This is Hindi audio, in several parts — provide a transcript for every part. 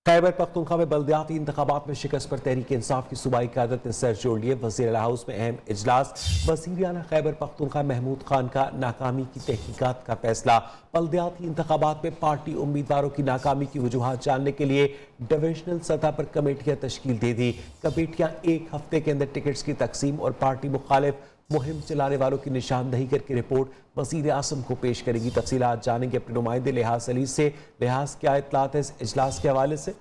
खैबर पख्तूनख्वा में बल्दियाती इंतखाबात में शिकस्त पर तहरीक इंसाफ की सूबाई क़यादत ने सर जोड़ लिए। वज़ीर हाउस में अहम इजलास। वज़ीर आला खैबर पख्तूनख्वा महमूद खान का नाकामी की तहकीकात का फैसला। बल्दियाती इंतखाबात में पार्टी उम्मीदवारों की नाकामी की वजूहात जानने के लिए डिविजनल सतह पर कमेटियां तश्कील दे दी। कमेटियां एक हफ्ते के अंदर टिकट्स की तकसीम और पार्टी मुखालिफ मुहिम चलाने वालों की निशानदही करके रिपोर्ट वज़ीर आज़म को पेश करेगी। तफसीलात जानेंगे अपने नुमाइंदे लिहाज अली से। लिहाज, क्या इत्तलात है इस इजलास के हवाले से?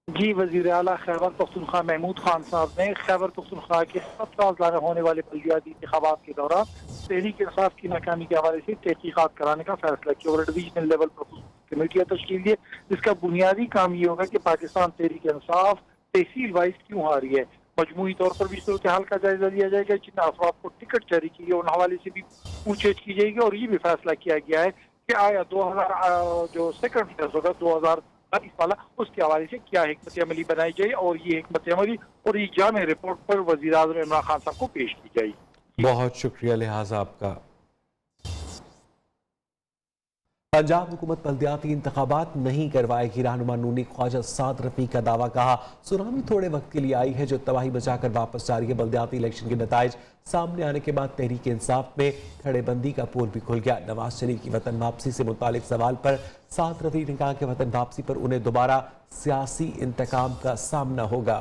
जी, वज़ीर आला खैबर पख्तूनख्वा महमूद खान साहब ने खैबर पख्तूनख्वा के 7 साल होने वाले बल्दियाती इंतखाबात के दौरान तहरीक इंसाफ की नाकामी के हवाले से तहकीकात कराने का फैसला किया और डिवीजनल लेवल पर कमेटियां तश्कील दी। जिसका बुनियादी काम ये होगा कि पाकिस्तान तहरीक इंसाफ तहसील वाइज क्यों हारी है। मजमूई तौर पर भी सूरत हाल का जायजा लिया जाएगा। जिन अफराद को टिकट जारी की गई उन हवाले से भी पूछताछ की जाएगी और ये भी फैसला किया गया है कि आया 2000 जो सेकंड फेज होगा 2022 वाला, उसके हवाले से क्या हिकमत अमली बनाई जाए और ये हिकमत अमली और ये जामे रिपोर्ट पर वज़ीर आज़म इमरान खान साहब को पेश की जाएगी। बहुत शुक्रिया लिहाज आपका। पंजाब हुकूमत बल्दियाती इंतखाबात नहीं करवाएगी। रहनुमा नूनी ख्वाजा साद रफी का दावा। कहा, सुनामी थोड़े वक्त के लिए आई है जो तबाही बचाकर वापस जा रही है। बल्दियाती इलेक्शन के नताइज सामने आने के बाद तहरीक इंसाफ में खड़ेबंदी का पोल भी खुल गया। नवाज शरीफ की वतन वापसी से मुतालिक सवाल पर साद रफी ने कहा कि वतन वापसी पर उन्हें दोबारा सियासी इंतकाम का सामना होगा।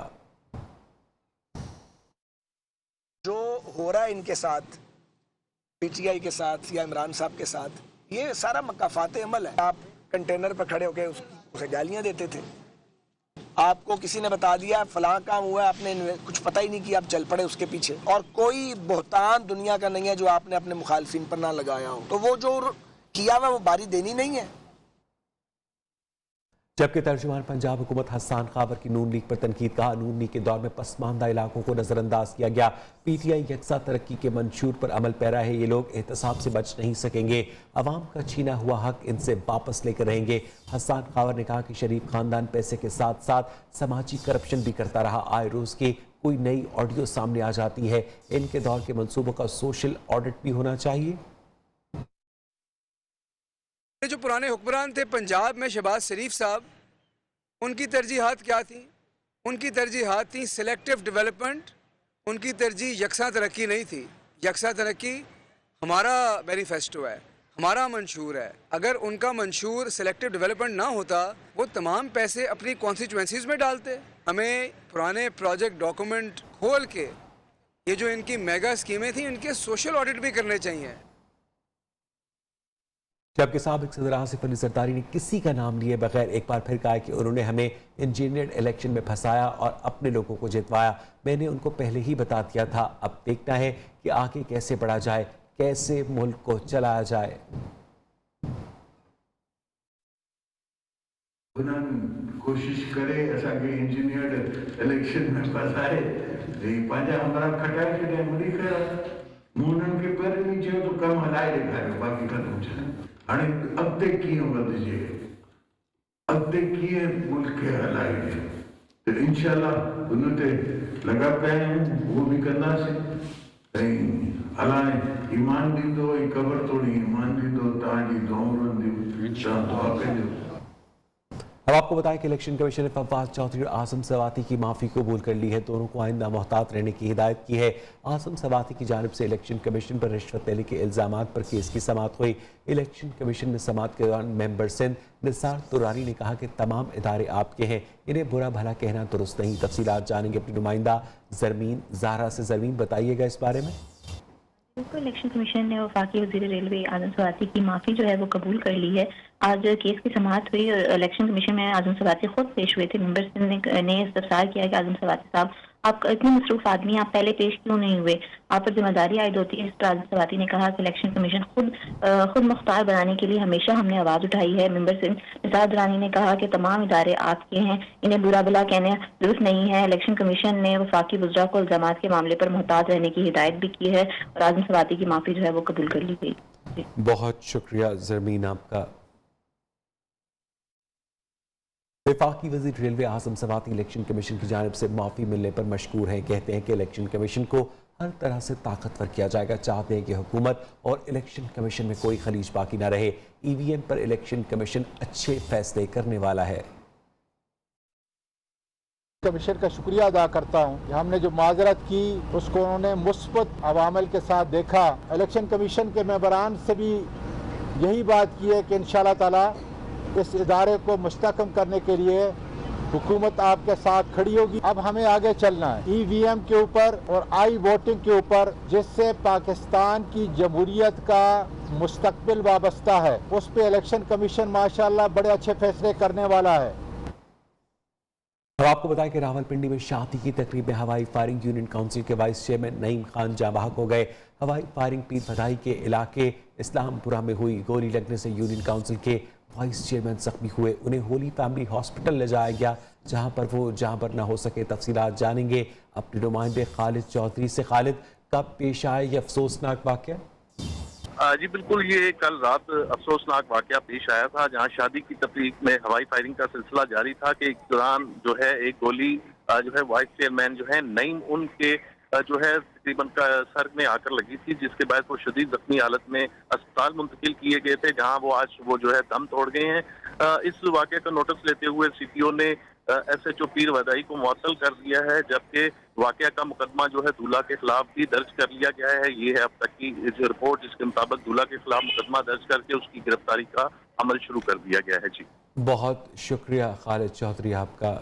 जो हो रहा है इनके साथ, पीटीआई के साथ या इमरान साहब के साथ, ये सारा मकाफाते अमल है। आप कंटेनर पर खड़े होकर उसे गालियां देते थे। आपको किसी ने बता दिया फलां काम हुआ, आपने कुछ पता ही नहीं किया, आप चल पड़े उसके पीछे। और कोई बोहतान दुनिया का नहीं है जो आपने अपने मुखालफिन पर ना लगाया हो। तो वो जो किया हुआ वो बारी देनी नहीं है। जबकि तर्जुमान पंजाब हुकूमत हसन खाबर की नून लीग पर तनकीद। कहा, नून लीग के दौर में पसमानदा इलाकों को नजरअंदाज किया गया। पीटीआई यकसा तरक्की के मंशूर पर अमल पैरा है। ये लोग एहतसाब से बच नहीं सकेंगे। अवाम का छीना हुआ हक इनसे वापस लेकर रहेंगे। हसन खाबर ने कहा कि शरीफ खानदान पैसे के साथ साथ समाजी करप्शन भी करता रहा। आए रोज की कोई नई ऑडियो सामने आ जाती है। इनके दौर के मंसूबों का सोशल ऑडिट भी होना चाहिए। जो पुराने हुक्मरान थे पंजाब में, शहबाज शरीफ साहब, उनकी तरजीहात क्या थी? उनकी तरजीहात थी सिलेक्टिव डेवलपमेंट। उनकी तरजीह यकसा तरक्की नहीं थी। यकसा तरक्की हमारा मैनिफेस्टो है, हमारा मंशूर है। अगर उनका मंशूर सिलेक्टिव डेवलपमेंट ना होता, वो तमाम पैसे अपनी कॉन्स्टिट्यूएंसीज में डालते। हमें पुराने प्रोजेक्ट डॉक्यूमेंट खोल के ये जो इनकी मेगा स्कीमें थी, इनके सोशल ऑडिट भी करने चाहिए। जबकि साबिक सदर आसिफ अली जरदारी ने किसी का नाम लिए बगैर एक बार फिर कहा कि उन्होंने हमें इंजीनियर्ड इलेक्शन में फंसाया और अपने लोगों को जितवाया। मैंने उनको पहले ही बता दिया था। अब देखना है कि आगे कैसे बढ़ा जाए, कैसे मुल्क को चलाया जाए। कोशिश करे ऐसा कि इंजीनियर्ड इलेक्शन में फंसाए पंहिंजा हमरा खटाए छॾिया मुड़ी कया मुननि खे पहिरीं बि चयो तो कमु हलाए ॾेखारियो, बाक़ी ख़तमु छॾियो। हाणे अॻिते कीअं वधिजे, अॻिते कीअं मुल्क खे हलाइजे, त इंशाअल्लाह हुन ते लॻा पिया आहियूं। उहो बि कंदासीं। ऐं हलाए ईमान ॾींदो ऐं क़बर तोड़ी ईमान ॾींदो। तव्हांजी दुआऊं रहंदियूं, तव्हां दुआ कजो। अब आपको बताएं कि इलेक्शन कमीशन ने फवाद चौधरी और आजम सवाती की माफ़ी कबूल कर ली है। दोनों को आइंदा मोहतात रहने की हिदायत की है। आजम सवाती की जानिब से इलेक्शन कमीशन पर रिश्वत लेने के इल्ज़ाम पर केस की समाअत हुई। इलेक्शन कमीशन में समाअत के दौरान मेंबर सिंध निसार तुरानी ने कहा कि तमाम इदारे आपके हैं, इन्हें बुरा भला कहना दुरुस्त नहीं। तफसीलात जानेंगे अपनी नुमाइंदा ज़रमीन ज़ाहरा से। ज़रमीन, बताइएगा इस बारे में। इलेक्शन कमीशन ने वफाकी वज़ीर रेलवे आजम सवाती की माफ़ी जो है वो कबूल कर ली है। आज केस की समाअत हुई और इलेक्शन कमीशन में आजम सवाती खुद पेश हुए थे। मेंबर ने इस्तफसार किया कि आजम सवाती साहब, आप इतने मसरूफ आदमी, आप पहले पेश क्यों नहीं हुए? आप पर जिम्मेदारी आयद होती है। इस पर आजम सवाती ने कहा कि इलेक्शन कमीशन खुद मुख्तार बनाने के लिए हमेशा हमने आवाज़ उठाई है। मेंबर निसार दुरानी ने कहा कि तमाम इदारे आपके हैं, इन्हें बुरा भला कहना दुरुस्त नहीं है। इलेक्शन कमीशन ने वफाकी वज़रा को इल्ज़ामात के मामले पर मुहतात रहने की हिदायत भी की है और आजम सवाती की माफ़ी जो है वो कबूल कर ली गई। बहुत शुक्रिया ज़रमीन आपका। वफाकी वज़ीर रेलवे आजम सवाती इलेक्शन कमीशन की जानिब से माफ़ी मिलने पर मशकूर हैं। कहते हैं कि इलेक्शन कमीशन को हर तरह से ताकतवर किया जाएगा। चाहते हैं कि हुकूमत और इलेक्शन कमीशन में कोई खलीज बाकी ना रहे। ईवीएम पर इलेक्शन कमीशन अच्छे फैसले करने वाला है। कमीशन का शुक्रिया अदा करता हूँ। हमने जो माजरत की उसको उन्होंने मुस्बत अवामिल के साथ देखा। इलेक्शन कमीशन के मेंबरान से भी यही बात की है कि इंशाअल्लाह ताला इस इदारे को मुस्तहकम करने के लिए हुकूमत आपके साथ खड़ी होगी। अब हमें आगे चलना है EVM के ऊपर और आई वोटिंग के ऊपर, जिससे पाकिस्तान की जमहूरियत का मुस्तकबिल वाबस्ता है। उस पे इलेक्शन कमीशन माशाअल्लाह बड़े अच्छे फैसले करने वाला है। अब आपको बताएं कि रावलपिंडी में शादी की तकरीब में हवाई फायरिंग यूनियन काउंसिल के वाइस चेयरमैन नईम खान जाँ बहक हो गए। हवाई फायरिंग पीर भदाई के इलाके इस्लामपुरा में हुई। गोली लगने से यूनियन काउंसिल के वाइस चेयरमैन जख्मी हुए। उन्हें होली फैमिली हॉस्पिटल ले जाया गया, जहां पर वो जान पर न हो सके। तफसीलात जानेंगे अपने नुमाइंदे खालिद चौधरी से। खालिद, कब पेश आए ये अफसोसनाक वाक़या? जी बिल्कुल, ये कल रात अफसोसनाक वाकया पेश आया था, जहां शादी की तकरीब में हवाई फायरिंग का सिलसिला जारी था कि इस दौरान जो है एक गोली जो है वाइस चेयरमैन जो है नईम उनके जो है तकरीबन का सर में आकर लगी थी, जिसके बाद वो शदीद जख्मी हालत में अस्पताल मुंतकिल किए गए थे, जहां वो आज वो जो है दम तोड़ गए हैं। इस वाकये का नोटिस लेते हुए CPO ने SHO पीर भदाई को मुअत्तल कर दिया है, जबकि वाकया का मुकदमा जो है दूल्हा के खिलाफ भी दर्ज कर लिया गया है। ये है अब तक की जो रिपोर्ट, जिसके मुताबिक दूल्हा के खिलाफ मुकदमा दर्ज करके उसकी गिरफ्तारी का अमल शुरू कर दिया गया है। जी बहुत शुक्रिया खालिद चौधरी आपका।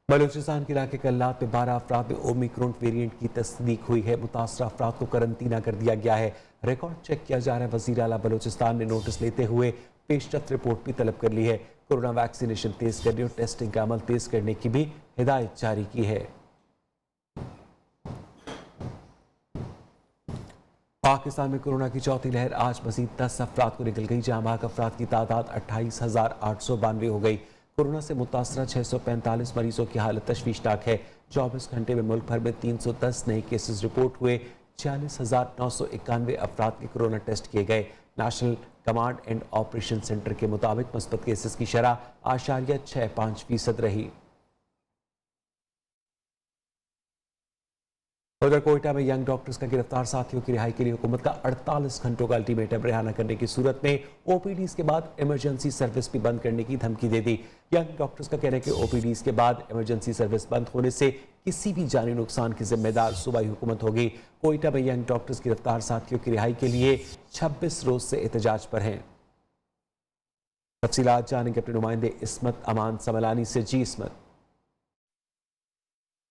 बलूचिस्तान के इलाके कल्लात में 12 अफराद में ओमिक्रॉन वेरिएंट की तस्दीक हुई है। मुतासरा अफराद को करंतना कर दिया गया है। रिकॉर्ड चेक किया जा रहा है। वज़ीर आला बलूचिस्तान ने नोटिस लेते हुए पेशरफ्त रिपोर्ट भी तलब कर ली है। कोरोना वैक्सीनेशन तेज करने और टेस्टिंग का अमल तेज करने की भी हिदायत जारी की है। पाकिस्तान में कोरोना की चौथी लहर आज मजीद 10 अफराद को निकल गई। जाँ बहक अफराद की तादाद 28,892 हो गई। कोरोना से मुतासरा 645 मरीजों की हालत तशवीशनाक है। 24 घंटे में मुल्क भर में 310 नए केसेस रिपोर्ट हुए। 46,991 अफराद के कोरोना टेस्ट किए गए। National command and operation centre के मुताबिक मुस्बत केसेस की शरह 8.65% रही। उधर कोयटा में यंग डॉक्टर्स का गिरफ्तार साथियों की रिहाई के लिए हुकूमत का 48 घंटों का अल्टीमेटम रिहा न करने की सूरत में OPDs के बाद इमरजेंसी सर्विस भी बंद करने की धमकी दे दी। यंग डॉक्टर्स का कहना है कि OPDs के बाद इमरजेंसी सर्विस बंद होने से किसी भी जानी नुकसान की जिम्मेदार सूबाई हुकूमत होगी। कोयटा में यंग डॉक्टर्स गिरफ्तार साथियों की रिहाई के लिए 26 रोज से एहतजाज पर हैं। तफसीलात जानेंगे अपने नुमाइंदे इस्मत अमान समलानी से। जी इस्मत।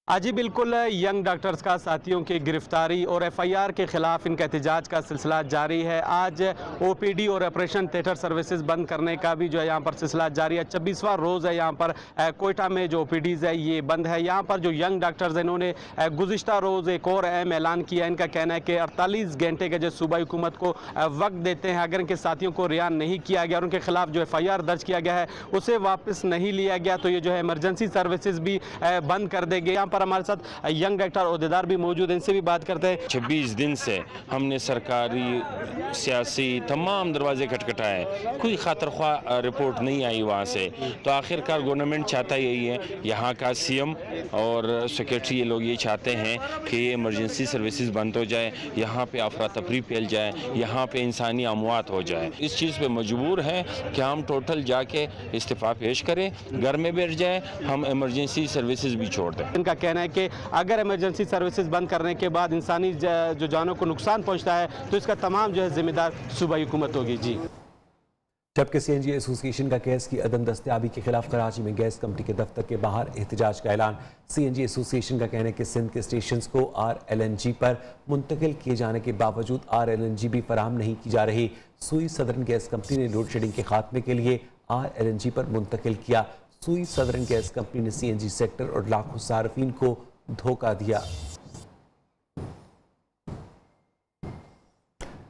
जी बिल्कुल, यंग डॉक्टर्स का साथियों की गिरफ्तारी और FIR के खिलाफ इनका एहतजाज का सिलसिला जारी है। आज OPD और ऑपरेशन थिएटर सर्विसेज बंद करने का भी जो है यहाँ पर सिलसिला जारी है। 26वां रोज़ है यहाँ पर कोयटा में जो OPDs है ये बंद है। यहाँ पर जो यंग डॉक्टर्स हैं इन्होंने गुज़िश्ता रोज़ एक और अहम ऐलान किया। इनका कहना है कि 48 घंटे का जो सूबाई हुकूमत को वक्त देते हैं, अगर इनके साथियों को रिहा नहीं किया गया और उनके खिलाफ जो FIR दर्ज किया गया है उसे वापस नहीं लिया गया तो ये जो है इमरजेंसी सर्विसेज भी बंद कर देंगे। यहाँ पर हमारे साथ यंग डॉक्टर ओहदेदार भी मौजूद हैं, इनसे भी बात करते हैं। 26 दिन से हमने सरकारी सियासी तमाम दरवाजे खटखटाए, कोई खातरख्वाह रिपोर्ट नहीं आई वहाँ से। तो आखिरकार गवर्नमेंट चाहता यही है, यहाँ का CM और सेक्रेटरी ये लोग ये चाहते हैं कि ये इमरजेंसी सर्विसेज बंद हो जाए, यहाँ पे अफरा तफरी फैल जाए, यहाँ पे इंसानी अमवात हो जाए। इस चीज़ पे मजबूर हैं कि हम टोटल जाके इस्तीफ़ा पेश करें, घर में बैठ जाए, हम इमरजेंसी सर्विसेज भी छोड़ दें। इनका कहना है कि अगर इमरजेंसी सर्विसेज बंद करने के बाद इंसानी जो जानों को नुकसान पहुंचता है तो इसका तमाम जो है जिम्मेदार सूबाई हुकूमत होगी। जी जबकि CNG एसोसिएशन का गैस की अदम दस्तयाबी के खिलाफ कराची में गैस कंपनी के दफ्तर के बाहर एहतजाज का ऐलान। CNG एसोसिएशन का कहना है कि सिंध के स्टेशन को RLNG पर मुंतकिल किए जाने के बावजूद RLNG भी फराहम नहीं की जा रही। सुई सदरन गैस कंपनी ने लोड शेडिंग के खात्मे के लिए RLNG पर मुंतकिल किया। सुई सदरन गैस कंपनी ने CNG सेक्टर और लाखों सार्फिन को धोखा दिया।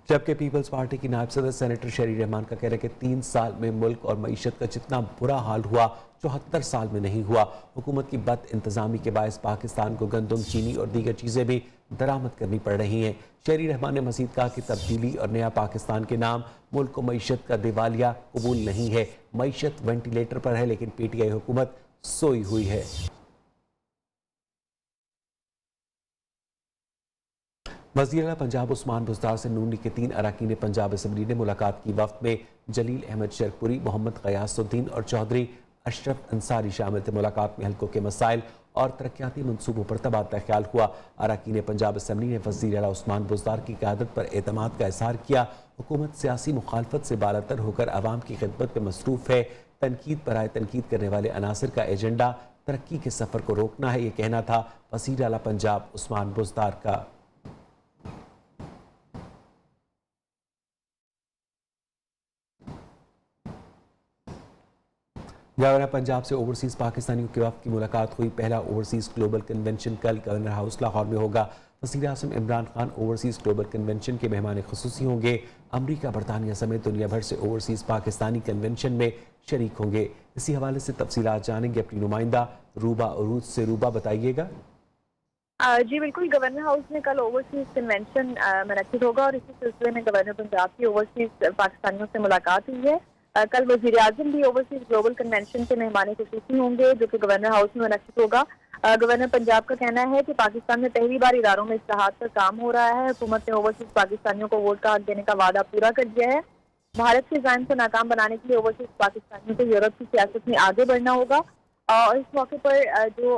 जबकि पीपल्स पार्टी की नायब सदर सेनेटर शहरी रहमान का कहना है कि 3 साल में मुल्क और मईशत का जितना बुरा हाल हुआ 74 साल में नहीं हुआ। हुकूमत की बद इंतजामी के बायस पाकिस्तान को गंदम, चीनी और दीगर चीज़ें भी दरामद करनी पड़ रही हैं। शहरी रहमान ने मजीद कहा कि तब्दीली और नया पाकिस्तान के नाम मुल्क और मईशत का दिवालिया कबूल नहीं है। मईशत वेंटिलेटर पर है लेकिन PTI हुकूमत सोई हुई है। वज़ीर-ए-आला पंजाब उस्मान बुज़दार से नून लीग के 3 अरकान पंजाब असम्बली ने मुलाकात की। वफ्द में जलील अहमद शरपुरी, मोहम्मद क़यासुद्दीन और चौधरी अशरफ अंसारी शामिल थे। मुलाकात में हल्कों के मसाइल और तरक्याती मनसूबों पर तबादला ख्याल हुआ। अरकान पंजाब असम्बली ने वज़ीर-ए-आला उस्मान बुज़दार की क़यादत पर एतमाद का इज़हार किया। हुकूमत सियासी मुखालफत से बालातर होकर आवाम की खिदमत में मसरूफ़ है। तनकीद पर आए तनकीद करने वाले अनासर का एजेंडा तरक्की के सफ़र को रोकना है, ये कहना था वज़ीर-ए-आला पंजाब उस्मान बुज़दार का। गवर्नर पंजाब से ओवरसीज़ पाकिस्तानियों के वफ़द की मुलाकात हुई। पहला ओवरसीज़ ग्लोबल कन्वेंशन कल गवर्नर हाउस लाहौर में होगा। वज़ीर आज़म Imran Khan overseas global convention के मेहमान ख़ुसूसी होंगे। अमरीका, बरतानिया समेत दुनिया भर से ओवरसीज़ पाकिस्तानी कन्वेंशन में शरीक होंगे। इसी हवाले से तफसीलात जानेंगे अपनी नुमाइंदा रूबा उरूज से। रूबा, बताइएगा। जी बिल्कुल, गवर्नर हाउस में कल ओवरसीज कन्वेंशन मुनक्किद होगा और इसी सिलसिले में गवर्नर पंजाब की ओवरसीज पाकिस्तानियों से मुलाकात हुई है। कल वज़ीर आज़म भी ओवरसीज ग्लोबल कन्वेंशन के मेहमान ख़ुसूसी होंगे, जो कि गवर्नर हाउस में मुनक्किद होगा। गवर्नर पंजाब का कहना है कि पाकिस्तान में पहली बार इदारों में इस्लाहात पर काम हो रहा है। हुकूमत ने ओवरसीज पाकिस्तानियों को वोट का हक देने का वादा पूरा कर दिया है। भारत के ज़ायम को नाकाम बनाने के लिए ओवरसीज पाकिस्तानियों को यूरोप की सियासत में आगे बढ़ना होगा। और इस मौके पर जो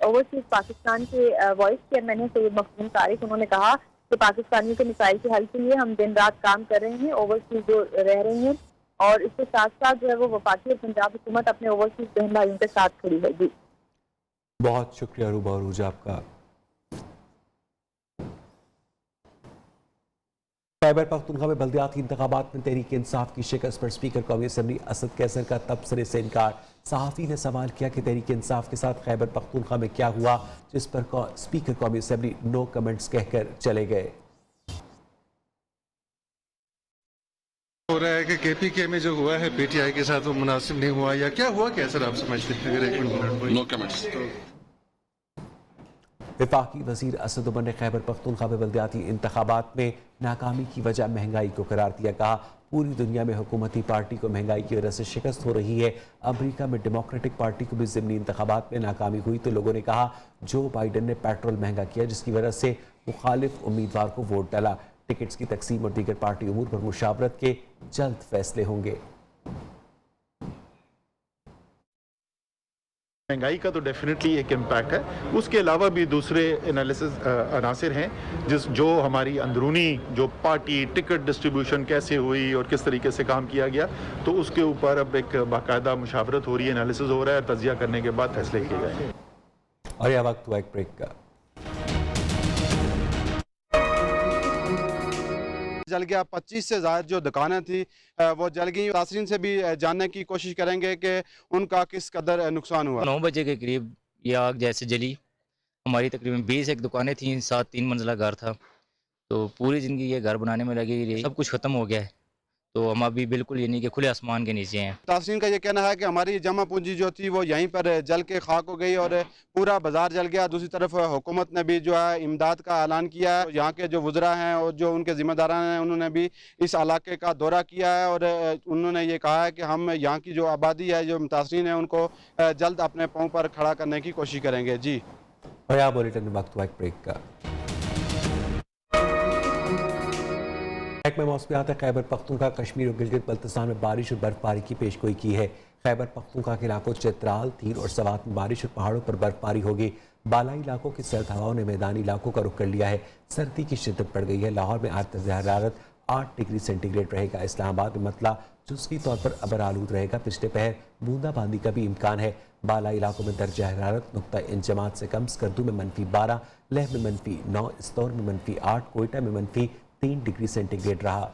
ओवरसीज पाकिस्तान के वॉइस चेयरमैन है सैयद मखदूम तारिक, उन्होंने कहा कि पाकिस्तानियों के मसाइल के हल के लिए हम दिन रात काम कर रहे हैं। ओवरसीज जो रह रही हैं और इसके साथ साथ जो है वो वफाकी और पंजाब हुकूमत अपने ओवरसीज बहन भाइयों के साथ खड़ी है। जी बहुत शुक्रिया रूबा उरूज आपका। खैबर पख्तूनख्वा में बल्दियाती इंतखाबात में तहरीक इंसाफ की शिकस्त पर स्पीकर कौमी असम्बली असद कैसर का तबसरे से इनकार। सहाफ़ी ने सवाल किया कि तहरीक इंसाफ के साथ खैबर पख्तूनख्वा में क्या हुआ, जिस पर स्पीकर कौमी असम्बली नो कमेंट्स कहकर चले गए। हो रहा है कि केपीके में जो हुआ है पीटीआई के साथ वो मुनासिब नहीं हुआ, या क्या हुआ, क्या सर आप समझते हैं? अगर एक मिनट नो कमेंट्स। वफाकी वज़ीर असद उमर ने खैबर पख्तूनख्वा में बल्दियाती इंतखाबात में नाकामी की वजह महंगाई को करार दिया। कहा पूरी दुनिया में हुकूमती पार्टी को महंगाई की वजह से शिकस्त हो रही है। अमरीका में डेमोक्रेटिक पार्टी को भी ज़िमनी इंतखाबात में नाकामी हुई तो लोगों ने कहा जो बाइडन ने पेट्रोल महंगा किया, जिसकी वजह से मुखालिफ उम्मीदवार को वोट डाला। टिकट्स की तकसीम और दीगर पार्टी उमूर पर मुशावरत के जल्द फैसले होंगे। महंगाई का तो डेफिनेटली एक इम्पैक्ट है, उसके अलावा भी दूसरे एनालिसिस अनासिर हैं जो हमारी अंदरूनी जो पार्टी टिकट डिस्ट्रीब्यूशन कैसे हुई और किस तरीके से काम किया गया, तो उसके ऊपर अब एक बाकायदा मुशावरत हो रही है, एनालिसिस हो रहा है, तजिया करने के बाद फैसले किए गए। और यह वक्त हुआ एक ब्रेक का। जल गया। 25 से ज़्यादा जो दुकानें थी वो जल गई। तासरीन से भी जानने की कोशिश करेंगे कि उनका किस कदर नुकसान हुआ। 9 बजे के करीब ये आग जैसे जली। हमारी तकरीबन 20 एक दुकानें थीं, साथ 3 मंजिला घर था। तो पूरी ज़िंदगी ये घर बनाने में लगी रही, सब कुछ ख़त्म हो गया है। तो हम अभी बिल्कुल ये नहीं कि खुले आसमान के नीचे हैं। तासरीन का ये कहना है कि हमारी जमा पूंजी जो थी वो यहीं पर जल के खाक हो गई और पूरा बाजार जल गया। दूसरी तरफ हुकूमत ने भी जो है इमदाद का ऐलान किया है। यहाँ के जो वज़रा हैं और जो उनके ज़िम्मेदारान हैं उन्होंने भी इस इलाके का दौरा किया है और उन्होंने ये कहा है कि हम यहाँ की जो आबादी है, जो तासरीन है, उनको जल्द अपने पाँव पर खड़ा करने की कोशिश करेंगे। जी और यहाँ बुलेटिन में वक्त हुआ एक ब्रेक का। में मौसमियात खैबर पख्तूनख्वा, कश्मीर और गिलगित बल्तिस्तान में बारिश और बर्फबारी की पेशगोई की है। खैबर पख्तूनख्वा के इलाकों चित्राल, तीर और सवात में बारिश और पहाड़ों पर बर्फबारी होगी। बालाई इलाकों की सर्द हवाओं ने मैदानी इलाकों का रुख कर लिया है। सर्दी की शिद्दत बढ़ गई है। लाहौर में आज तज़ा हरारत 8 डिग्री सेंटीग्रेड रहेगा। इस्लामाबाद में मतला जुज़वी तौर पर अबर आलूद रहेगा। पिछले पहर बूंदाबांदी का भी इम्कान है। बालाई इलाकों में दर्जा हरारत नुक्ता इंजमात से कम, स्कर्दू में -12, लेह में -9, इस्तौर में -8, कोयटा में -3 डिग्री सेंटीग्रेड रहा।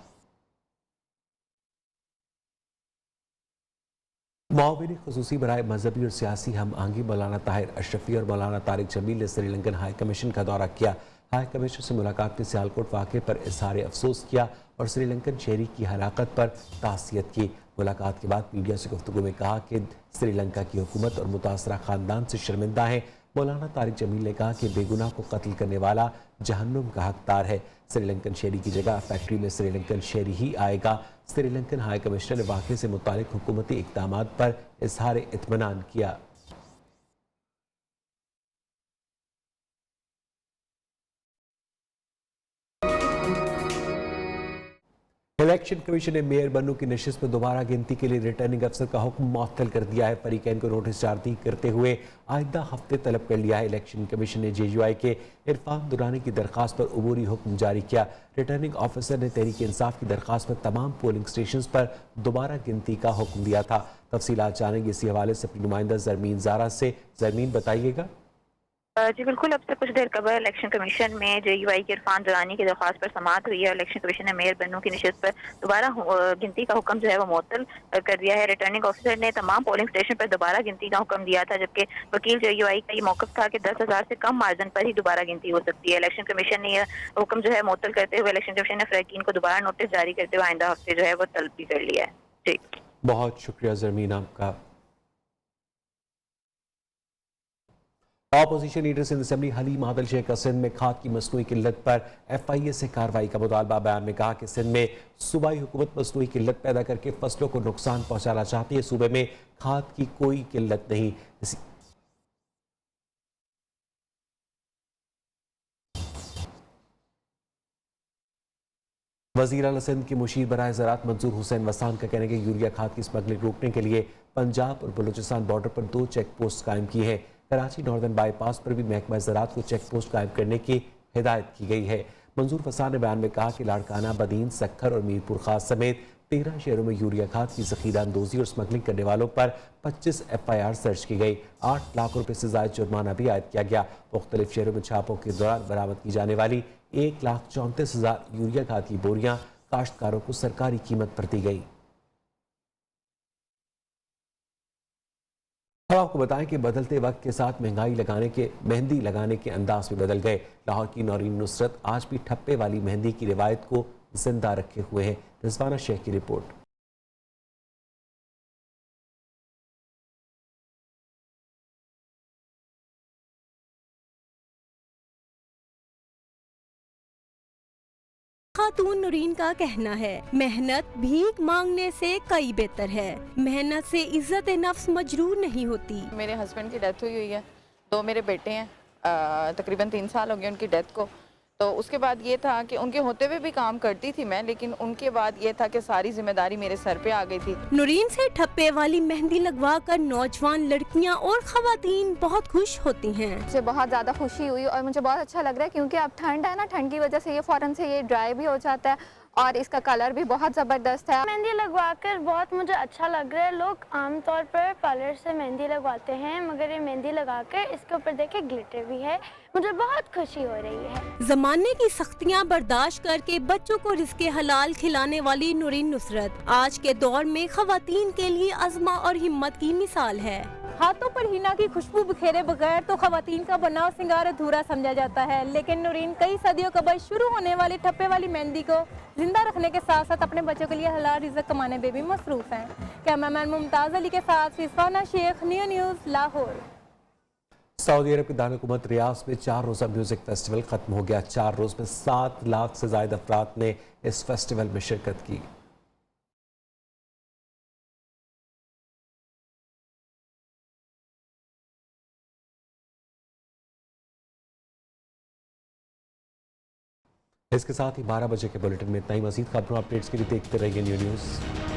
मुआविन ख़ुसूसी बराए मजहबी और सियासी हम आहंगी मौलाना ताहिर अशरफी और मौलाना तारिक जमील ने श्रीलंकन हाई कमीशन का दौरा किया। हाई कमीशन से मुलाकात में सियालकोट वाक़े पर इज़हार अफसोस किया और श्रीलंकन शहरी की हलाकत पर तासियत की। मुलाकात के बाद मीडिया से गुफ्तगू में कहा कि श्रीलंका की हुकूमत और मुतासरा ख़ानदान से शर्मिंदा है। मौलाना तारिक जमील ने कहा कि बेगुनाह को कत्ल करने वाला जहन्नुम का हकदार है। श्रीलंकन शहरी की जगह फैक्ट्री में श्रीलंकन शहरी ही आएगा। श्रीलंकन हाई कमिश्नर ने वाक़े से मुतालिक हुकूमती इक़दामात पर इज़हार इत्मीनान किया। इलेक्शन कमीशन ने मेयर बनू की नशिस्त में दोबारा गिनती के लिए रिटर्निंग अफसर का हुक्म मुअत्तल कर दिया है। फरीकैन को नोटिस जारी करते हुए आइंदा हफ्ते तलब कर लिया है। इलेक्शन कमीशन ने JUI के इरफान दुरानी की दरखास्त पर अबूरी हुक्म जारी किया। रिटर्निंग ऑफिसर ने तहरीक इंसाफ की दरखास्त पर तमाम पोलिंग स्टेशन पर दोबारा गिनती का हुक्म दिया था। तफसीलात जानेंगे इसी हवाले से अपनी नुमाइंदा जरमीन ज़ारा से। जरमीन, बताइएगा। जी बिल्कुल, अब से कुछ देर कबल इलेक्शन कमीशन में JUI के इरफान दुरानी की दरख्वास्त पर समाअत हुई है। इलेक्शन कमीशन ने मेयर बनू की नशिस्त पर दोबारा गिनती का हुक्म जो है वो मुअत्तल कर दिया है। रिटर्निंग ऑफिसर ने तमाम पोलिंग स्टेशन पर दोबारा गिनती का हुक्म दिया था, जबकि वकील JUI का ये मौक़िफ़ था कि 10,000 से कम मार्जिन पर ही दोबारा गिनती हो सकती है। इलेक्शन कमीशन ने यह हुक्म जो है मुअत्तल करते हुए इलेक्शन कमीशन ने फरीकीन को दोबारा नोटिस जारी करते हुए आइंदा हफ्ते जो है वो तलब भी कर लिया है। ठीक, बहुत शुक्रिया जरमीन आपका। Opposition leader Sindh assembly Haleem Adil Sheikh का सिंध में खाद की मसनूई किल्लत पर FIA से कार्रवाई का मुतालबा। बयान में कहा कि सिंध में सूबाई हुकूमत मसनूई किल्लत पैदा करके फसलों को नुकसान पहुंचाना चाहती है। सूबे में खाद की कोई किल्लत नहीं। वज़ीर आला सिंध के मुशीर बराए ज़राअत मंसूर हुसैन वसान का कहना है कि यूरिया खाद की स्मगलिंग रोकने के लिए पंजाब और बलूचिस्तान बॉर्डर पर 2 चेक पोस्ट कायम की है। कराची नॉर्दर्न बाईपास पर भी महकमा ज़राअत को चेक पोस्ट कायम करने की हिदायत की गई है। मंसूर वसान ने बयान में कहा कि लाड़काना, बदीन, सक्खर और मीरपुर खास समेत 13 शहरों में यूरिया खाद की ज़ख़ीरा अंदोज़ी और स्मगलिंग करने वालों पर 25 FIR दर्ज की गई। 8 लाख रुपए से ज़ायद जुर्माना भी आयद किया गया। मुख्तलिफ शहरों में छापों के दौरान बरामद की जाने वाली 1,34,000 यूरिया खाद की बोरियां काश्तकारों को सरकारी कीमत पर दी गई। अब आपको बताएं कि बदलते वक्त के साथ मेहंदी लगाने के अंदाज भी बदल गए। लाहौर की नौरीन नुसरत आज भी ठप्पे वाली मेहंदी की रिवायत को जिंदा रखे हुए हैं। रिजवाना शेख की रिपोर्ट। खातून नूरीन का कहना है, मेहनत भीख मांगने से कई बेहतर है। मेहनत से इज्जत नफ्स मजरूर नहीं होती। मेरे हस्बैंड की डेथ हुई है, 2 मेरे बेटे हैं, तकरीबन 3 साल हो गए उनकी डेथ को। तो उसके बाद ये था कि उनके होते हुए भी काम करती थी मैं, लेकिन उनके बाद ये था कि सारी जिम्मेदारी मेरे सर पे आ गई थी। नूरीन से ठप्पे वाली मेहंदी लगवा कर नौजवान लड़कियां और खवातीन बहुत खुश होती हैं। मुझे बहुत ज़्यादा खुशी हुई और मुझे बहुत अच्छा लग रहा है, क्योंकि अब ठंड है ना, ठंड की वजह से ये फ़ौरन से ये ड्राई भी हो जाता है और इसका कलर भी बहुत ज़बरदस्त है। मेहंदी लगवाकर बहुत मुझे अच्छा लग रहा है। लोग आमतौर पर पार्लर से मेहंदी लगवाते हैं, मगर ये मेहंदी लगाकर इसके ऊपर देखे ग्लिटर भी है, मुझे बहुत खुशी हो रही है। जमाने की सख्तियां बर्दाश्त करके बच्चों को रिज़्क़े हलाल खिलाने वाली नूरीन नुसरत आज के दौर में खवातीन के लिए अज़्मा और हिम्मत की मिसाल है। हाथों पर हिना की खुशबू बिखेरे बगैर तो खवातीन का बनाव सिंगार अधूरा समझा जाता है, लेकिन नूरीन कई सदियों कबल शुरू होने वाली ठप्पे वाली मेहंदी को जिंदा रखने के साथ साथ अपने बच्चों के लिए हलाल रिज़्क़ कमाने में भी मसरूफ हैं। कैमरामैन मुमताज़ अली के साथ Rizwana Shaikh, new news, Lahore. Saudi Arab के दारकूमत रियाद में 4 रोज़ा म्यूजिक फेस्टिवल खत्म हो गया। 4 रोज़ में 7 लाख से ज्यादा अफराद ने इस फेस्टिवल में शिरकत की। इसके साथ ही 12 बजे के बुलेटिन में इतना ही। मज़ीद खबरों अपडेट्स के लिए देखते रहिए न्यू न्यूज़।